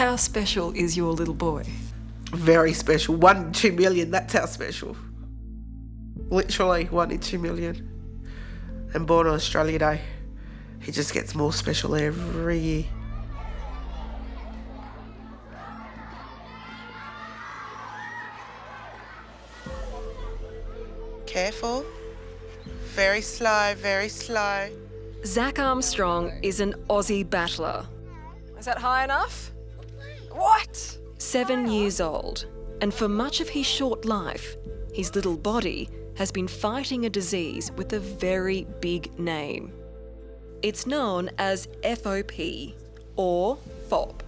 How special is your little boy? Very special. 1 in 2 million, that's how special. Literally 1 in 2 million. And born on Australia Day. He just gets more special every year. Careful. Very slow, very slow. Zach Armstrong is an Aussie battler. Is that high enough? What? 7 years old, and for much of his short life, his little body has been fighting a disease with a very big name. It's known as FOP, or FOP.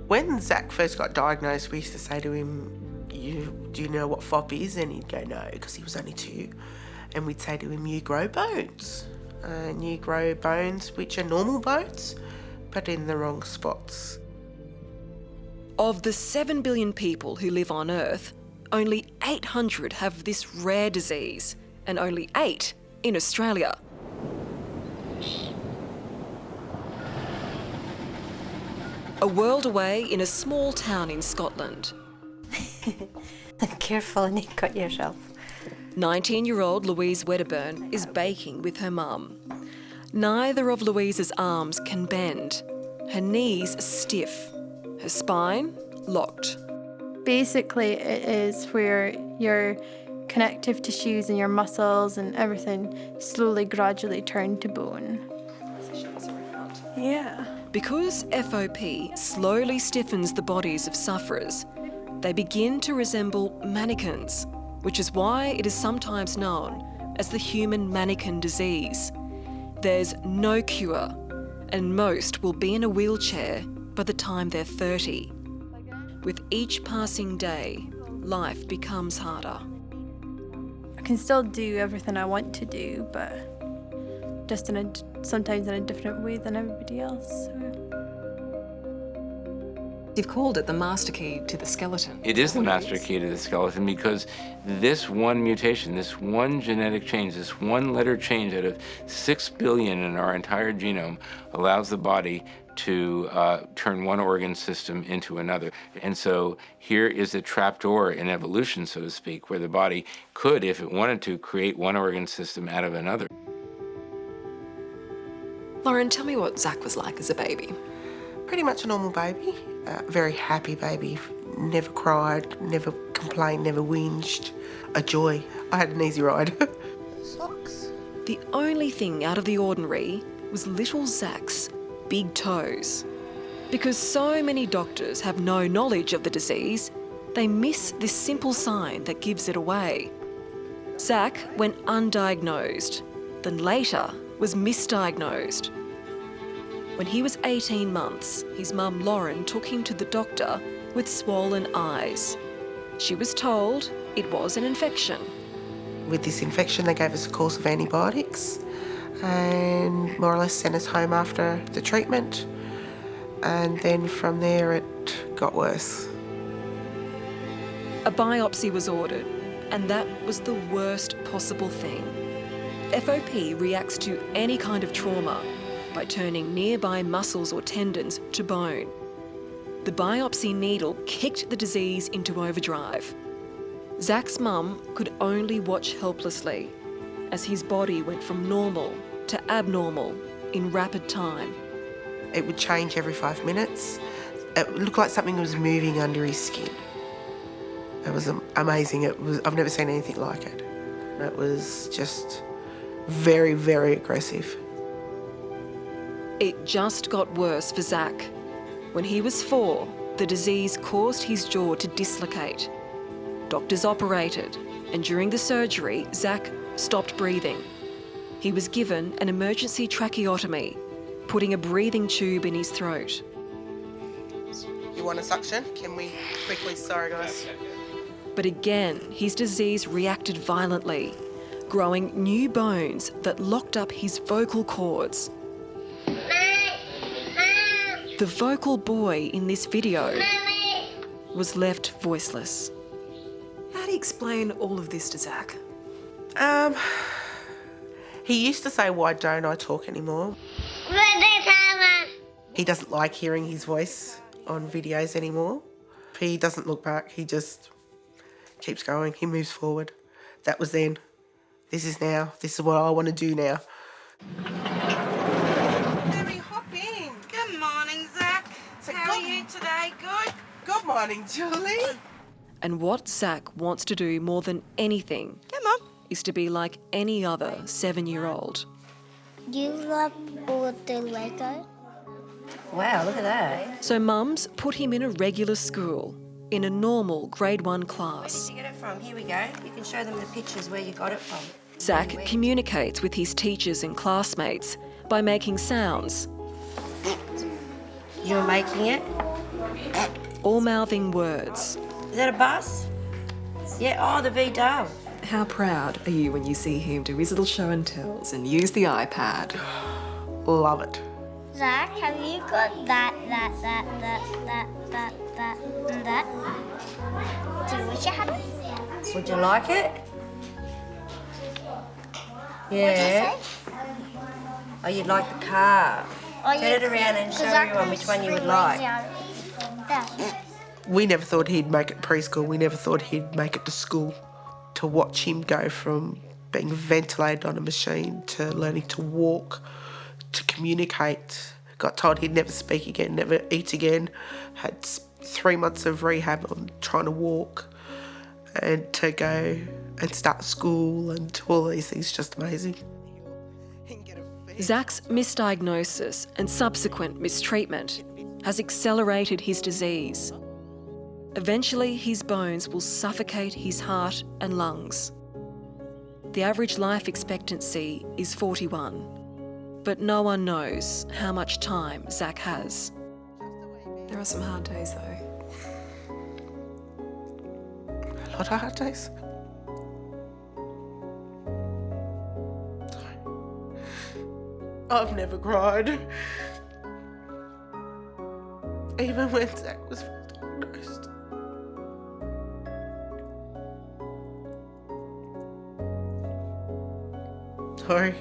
When Zach first got diagnosed, we used to say to him, do you know what FOP is? And he'd go, no, because he was only 2. And we'd say to him, you grow bones. And you grow bones which are normal bones, but in the wrong spots. Of the 7 billion people who live on Earth, only 800 have this rare disease, and only 8 in Australia. A world away in a small town in Scotland. Careful and you cut yourself. 19-year-old Louise Wedderburn is baking with her mum. Neither of Louise's arms can bend. Her knees are stiff, her spine locked. Basically, it is where your connective tissues and your muscles and everything slowly, gradually turn to bone. Yeah. Because FOP slowly stiffens the bodies of sufferers, they begin to resemble mannequins, which is why it is sometimes known as the human mannequin disease. There's no cure, and most will be in a wheelchair by the time they're 30. With each passing day, life becomes harder. I can still do everything I want to do, but just sometimes in a different way than everybody else. So. You've called it the master key to the skeleton. It is the master key to the skeleton because this one mutation, this one genetic change, this one letter change out of 6 billion in our entire genome allows the body to turn one organ system into another. And so here is a trapdoor in evolution, so to speak, where the body could, if it wanted to, create one organ system out of another. Lauren, tell me what Zach was like as a baby. Pretty much a normal baby. Very happy baby. Never cried, never complained, never whinged. A joy. I had an easy ride. Socks. The only thing out of the ordinary was little Zach's big toes. Because so many doctors have no knowledge of the disease, they miss this simple sign that gives it away. Zach went undiagnosed, then later was misdiagnosed. When he was 18 months, his mum Lauren took him to the doctor with swollen eyes. She was told it was an infection. With this infection, they gave us a course of antibiotics and more or less sent us home after the treatment. And then from there, it got worse. A biopsy was ordered, and that was the worst possible thing. FOP reacts to any kind of trauma by turning nearby muscles or tendons to bone. The biopsy needle kicked the disease into overdrive. Zach's mum could only watch helplessly as his body went from normal to abnormal in rapid time. It would change every 5 minutes. It looked like something was moving under his skin. It was amazing. I've never seen anything like it. It was just very, very aggressive. It just got worse for Zach. When he was 4, the disease caused his jaw to dislocate. Doctors operated, and during the surgery, Zach stopped breathing. He was given an emergency tracheotomy, putting a breathing tube in his throat. You want a suction? Can we quickly? Sorry, guys. But again, his disease reacted violently, growing new bones that locked up his vocal cords. The vocal boy in this video was left voiceless. How do you explain all of this to Zach? He used to say, why don't I talk anymore? He doesn't like hearing his voice on videos anymore. He doesn't look back. He just keeps going. He moves forward. That was then. This is now. This is what I want to do now. Mary, hop in. Good morning, Zach. How are you today? Good? Good morning, Julie. And what Zach wants to do more than anything Come on. is to be like any other 7-year-old. Do you love all the Lego? Wow, look at that. So mums put him in a regular school, in a normal grade 1 class. Where did you get it from? Here we go. You can show them the pictures where you got it from. Zach communicates with his teachers and classmates by making sounds You're making it? or mouthing words. Is that a bus? Yeah, oh, the V-Dove. How proud are you when you see him do his little show and tells and use the iPad? Love it. Zach, have you got that, and that? Do you wish you had it? Would you like it? Yeah. Oh, you'd like the car. Turn it around and show everyone which one you would like. We never thought he'd make it preschool. We never thought he'd make it to school. To watch him go from being ventilated on a machine to learning to walk, to communicate. Got told he'd never speak again, never eat again. Had 3 months of rehab on trying to walk, and to go and start school and all these things, just amazing. Zach's misdiagnosis and subsequent mistreatment has accelerated his disease. Eventually, his bones will suffocate his heart and lungs. The average life expectancy is 41, but no one knows how much time Zach has. There are some hard days though. A lot of hard days. I've never cried. Even when Zach was diagnosed. Sorry.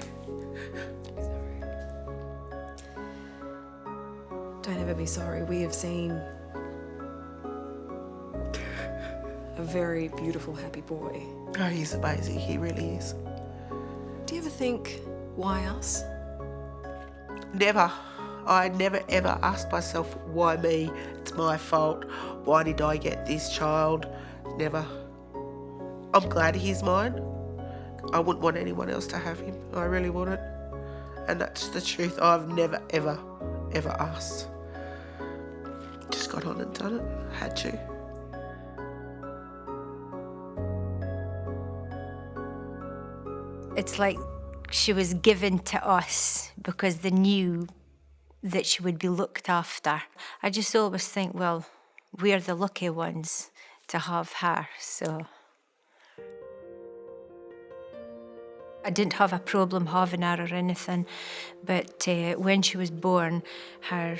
Don't ever be sorry. We have seen a very beautiful, happy boy. Oh, he's amazing. He really is. Do you ever think, why us? Never. I never ever asked myself, why me? It's my fault. Why did I get this child? Never. I'm glad he's mine. I wouldn't want anyone else to have him. I really wouldn't. And that's the truth. I've never, ever, ever asked. Just got on and done it. Had to. It's like she was given to us because they knew that she would be looked after. I just always think, well, we're the lucky ones to have her, so. I didn't have a problem having her or anything, but when she was born, her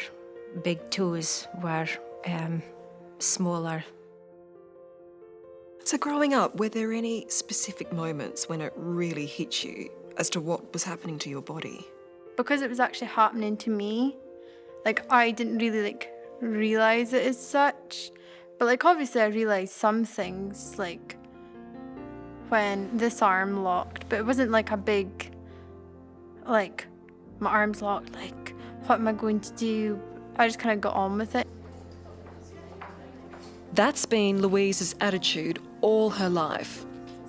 big toes were smaller. So growing up, were there any specific moments when it really hit you as to what was happening to your body? Because it was actually happening to me, like I didn't really realise it as such, but obviously I realised some things, like when this arm locked, but it wasn't a big, my arm's locked, what am I going to do? I just kind of got on with it. That's been Louise's attitude all her life.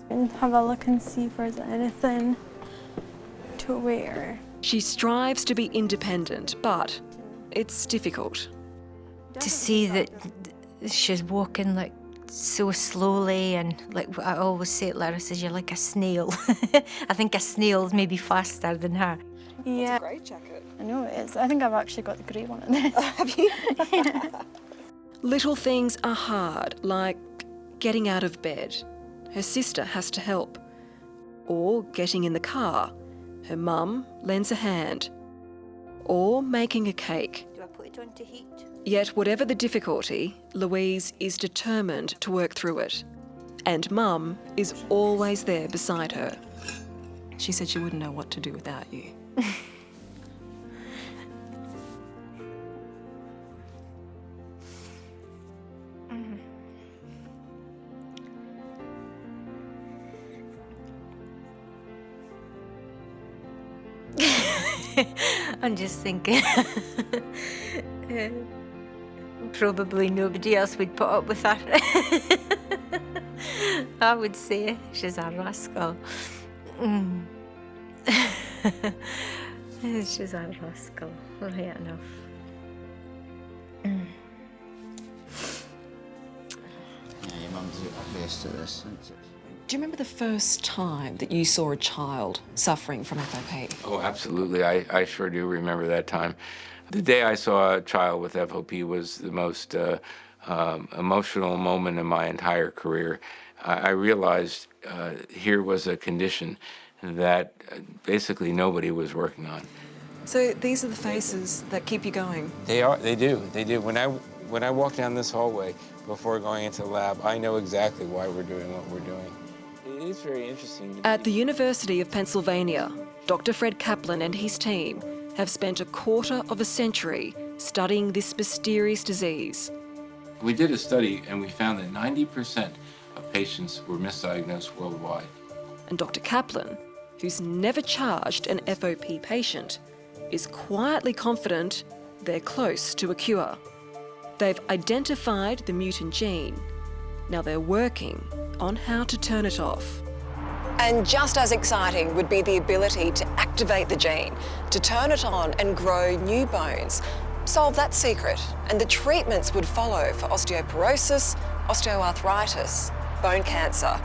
And have a look and see if there's anything to wear. She strives to be independent, but it's difficult. To see that she's walking so slowly, and I always say to Lara, says, you're like a snail. I think a snail's maybe faster than her. Yeah. It's a great jacket. I know it is. I think I've actually got the grey one in this. Have you? Little things are hard, like getting out of bed. Her sister has to help. Or getting in the car. Her mum lends a hand. Or making a cake. Do I put it on to heat? Yet whatever the difficulty, Louise is determined to work through it. And Mum is always there beside her. She said she wouldn't know what to do without you. I'm just thinking, probably nobody else would put up with her. I would say she's a rascal. She's a rascal, right enough. Yeah, your mum's averse to this, isn't it? Do you remember the first time that you saw a child suffering from FOP? Oh, absolutely. I sure do remember that time. The day I saw a child with FOP was the most emotional moment in my entire career. I realized here was a condition that basically nobody was working on. So these are the faces that keep you going. They do. When I walk down this hallway before going into the lab, I know exactly why we're doing what we're doing. It is very interesting. At the University of Pennsylvania, Dr. Fred Kaplan and his team have spent a quarter of a century studying this mysterious disease. We did a study and we found that 90% of patients were misdiagnosed worldwide. And Dr. Kaplan, who's never charged an FOP patient, is quietly confident they're close to a cure. They've identified the mutant gene. Now they're working on how to turn it off. And just as exciting would be the ability to activate the gene, to turn it on and grow new bones. Solve that secret, and the treatments would follow for osteoporosis, osteoarthritis, bone cancer.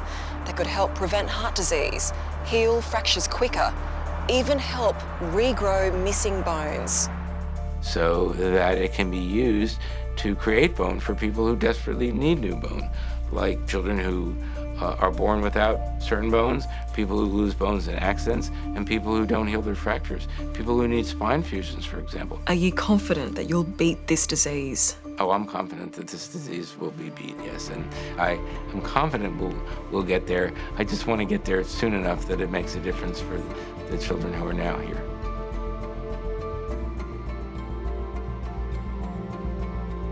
They could help prevent heart disease, heal fractures quicker, even help regrow missing bones. So that it can be used to create bone for people who desperately need new bone, like children who are born without certain bones, people who lose bones in accidents, and people who don't heal their fractures, people who need spine fusions, for example. Are you confident that you'll beat this disease? Oh, I'm confident that this disease will be beat, yes, and I am confident we'll get there. I just want to get there soon enough that it makes a difference for the children who are now here.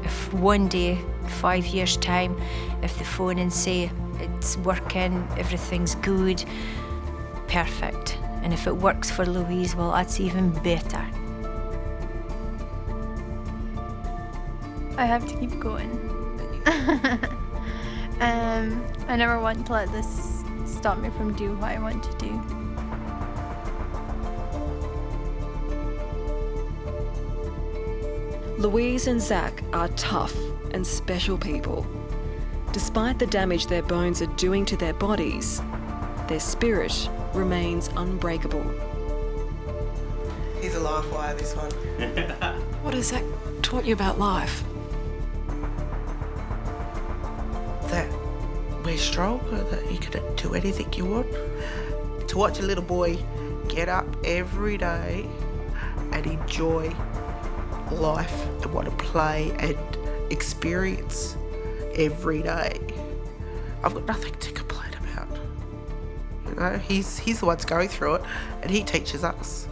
If one day, 5 years' time, if they phone and say it's working, everything's good, perfect. And if it works for Louise, well, that's even better. I have to keep going. I never want to let this stop me from doing what I want to do. Louise and Zach are tough and special people. Despite the damage their bones are doing to their bodies, their spirit remains unbreakable. He's a life wire, this one. What has Zach taught you about life? That we're strong, that you can do anything you want. To watch a little boy get up every day and enjoy life and want to play and experience every day. I've got nothing to complain about. You know, he's the one's going through it and he teaches us.